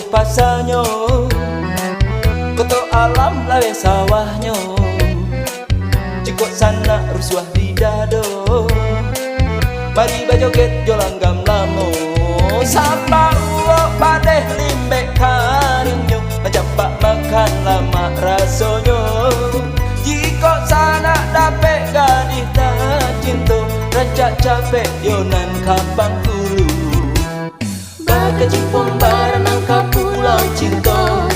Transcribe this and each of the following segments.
pasanya, koto alam lawe sawahnya, cikok sana rusuh di dado. Mari bajoget jolanggam lamo, sapa uok padeh limbek karingnya, mencapak makan lama rasanya. Jika sana dapet gadis tak cinta, rancak capek yonan kapang hulu. Bakajimpung barenang ka pulau cinta,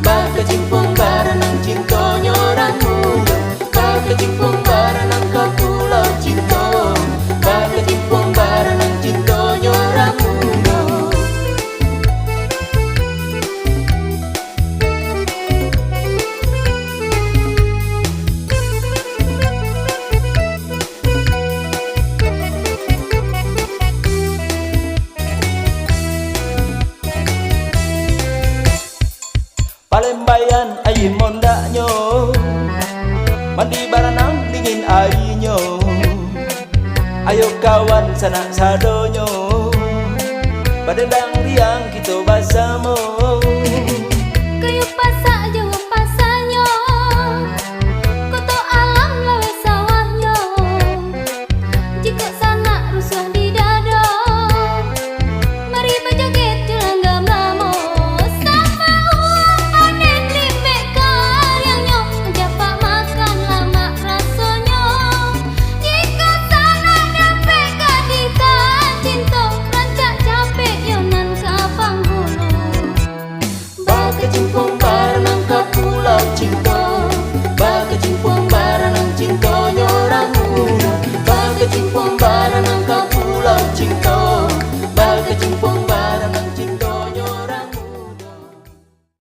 bakajimpung barenang cinta nyorang muda. Bakajimpung barenang ka pulau cinta, bakajimpung barenang cinta nyorang muda. Palembayan air mondaknya, mandi baranang dingin airnya. Ayo kawan sanak sadonyo, badendang riang kita bersama. Kayu pasar